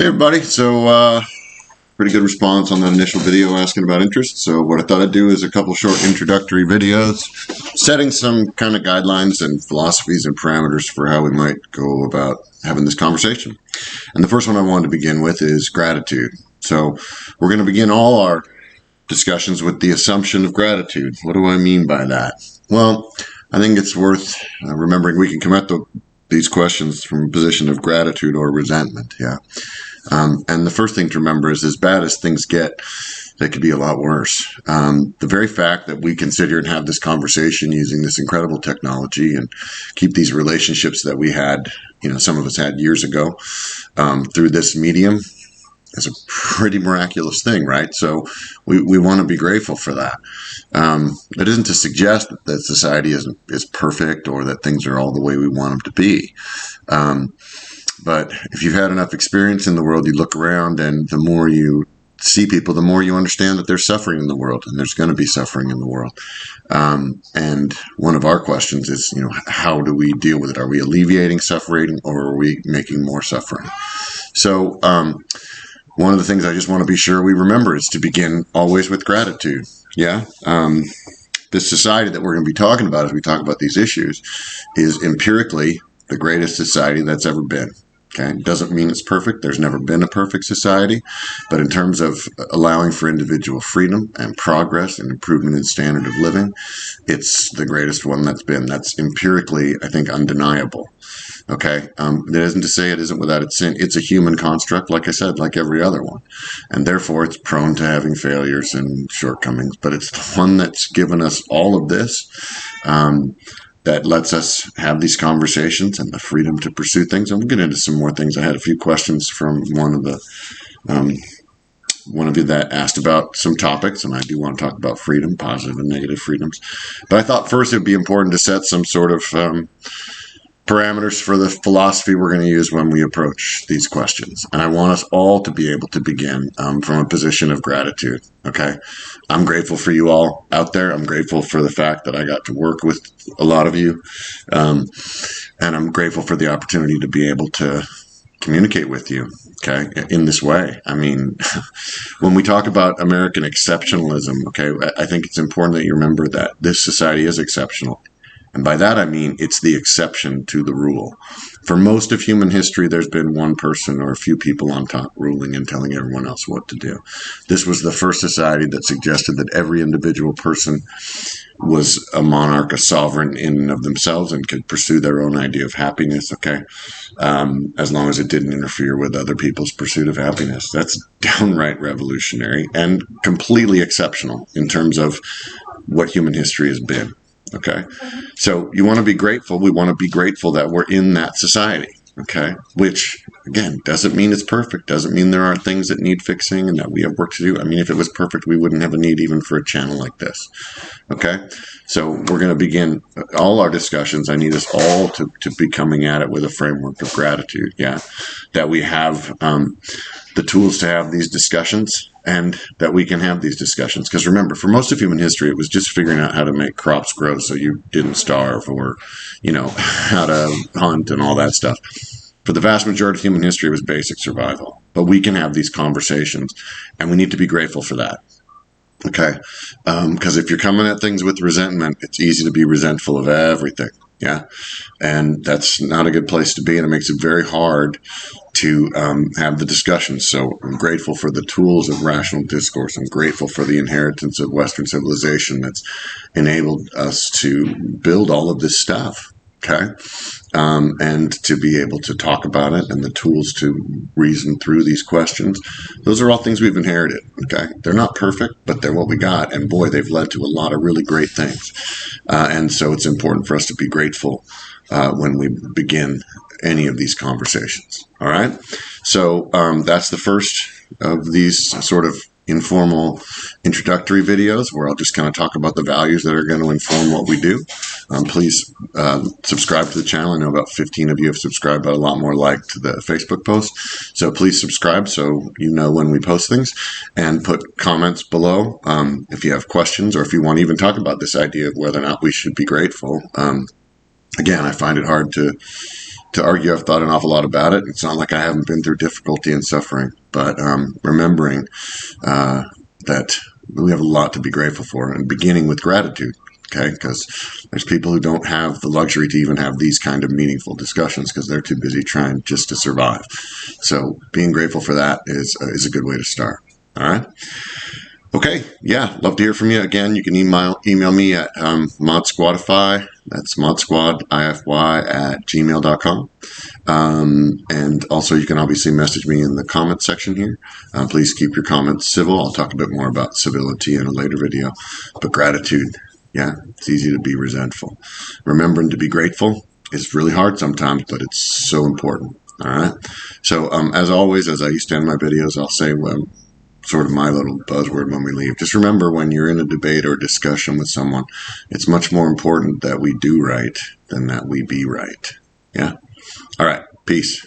Hey everybody, so pretty good response on that initial video asking about interest. So what I thought I'd do is a couple short introductory videos setting some kind of guidelines and philosophies and parameters for how we might go about having this conversation. And the first one I wanted to begin with is gratitude. So we're going to begin all our discussions with the assumption of gratitude. What do I mean by that? Well, I think it's worth remembering we can come at these questions from a position of gratitude or resentment. And the first thing to remember is, as bad as things get, they could be a lot worse. The very fact that we can sit here and have this conversation using this incredible technology and keep these relationships that we had, some of us had years ago, through this medium is a pretty miraculous thing, right? So we want to be grateful for that. It isn't to suggest that society is perfect or that things are all the way we want them to be. But if you've had enough experience in the world, you look around, and the more you see people, the more you understand that there's suffering in the world, and there's going to be suffering in the world. And one of our questions is, how do we deal with it? Are we alleviating suffering, or are we making more suffering? So one of the things I just want to be sure we remember is to begin always with gratitude. This society that we're going to be talking about as we talk about these issues is empirically the greatest society that's ever been. Okay, doesn't mean it's perfect. There's never been a perfect society, but in terms of allowing for individual freedom and progress and improvement in standard of living, it's the greatest one that's been. That's empirically, I think, undeniable. Okay, that isn't to say it isn't without its sin. It's a human construct, like I said, like every other one, and therefore it's prone to having failures and shortcomings. But it's the one that's given us all of this. That lets us have these conversations and the freedom to pursue things. And we'll get into some more things. I had a few questions from one of you that asked about some topics, and I do want to talk about freedom, positive and negative freedoms. But I thought first it would be important to set some sort of parameters for the philosophy we're going to use when we approach these questions. And I want us all to be able to begin from a position of gratitude. Okay, I'm grateful for you all out there. I'm grateful for the fact that I got to work with a lot of you. And I'm grateful for the opportunity to be able to communicate with you, okay, in this way. I mean, when we talk about American exceptionalism, okay, I think it's important that you remember that this society is exceptional. And by that, I mean it's the exception to the rule. For most of human history, there's been one person or a few people on top ruling and telling everyone else what to do. This was the first society that suggested that every individual person was a monarch, a sovereign in and of themselves, and could pursue their own idea of happiness, okay, as long as it didn't interfere with other people's pursuit of happiness. That's downright revolutionary and completely exceptional in terms of what human history has been. Okay, so you want to be grateful. We want to be grateful that we're in that society. Okay, which again doesn't mean it's perfect. Doesn't mean there aren't things that need fixing and that we have work to do. I mean, if it was perfect, we wouldn't have a need even for a channel like this. Okay, so we're going to begin all our discussions. I need us all to be coming at it with a framework of gratitude. That we have the tools to have these discussions, and that we can have these discussions. Because remember, for most of human history, it was just figuring out how to make crops grow so you didn't starve, or, how to hunt and all that stuff. For the vast majority of human history, it was basic survival. But we can have these conversations, and we need to be grateful for that. Okay? Because if you're coming at things with resentment, it's easy to be resentful of everything. And that's not a good place to be, and it makes it very hard to have the discussion. So I'm grateful for the tools of rational discourse. I'm grateful for the inheritance of Western civilization that's enabled us to build all of this stuff, okay? And to be able to talk about it, and the tools to reason through these questions. Those are all things we've inherited, okay? They're not perfect, but they're what we got. And boy, they've led to a lot of really great things. And so it's important for us to be grateful when we begin any of these conversations. All right. So that's the first of these sort of informal introductory videos where I'll just kind of talk about the values that are going to inform what we do. Please subscribe to the channel. I know about 15 of you have subscribed, but a lot more liked the Facebook post. So please subscribe so you know when we post things, and put comments below if you have questions, or if you want to even talk about this idea of whether or not we should be grateful. Again, I find it hard to to argue. I've thought an awful lot about it. It's not like I haven't been through difficulty and suffering, but remembering that we have a lot to be grateful for, and beginning with gratitude. Okay, because there's people who don't have the luxury to even have these kind of meaningful discussions because they're too busy trying just to survive. So being grateful for that is a good way to start. All right. Okay, yeah, love to hear from you. Again, you can email me at modsquadify, that's modsquadify@gmail.com. And also you can obviously message me in the comment section here. Please keep your comments civil. I'll talk a bit more about civility in a later video. But gratitude, yeah, it's easy to be resentful. Remembering to be grateful is really hard sometimes, but it's so important. All right. So as always, as I used to end my videos, I'll say, sort of my little buzzword when we leave. Just remember, when you're in a debate or discussion with someone, it's much more important that we do right than that we be right. Yeah? All right. Peace.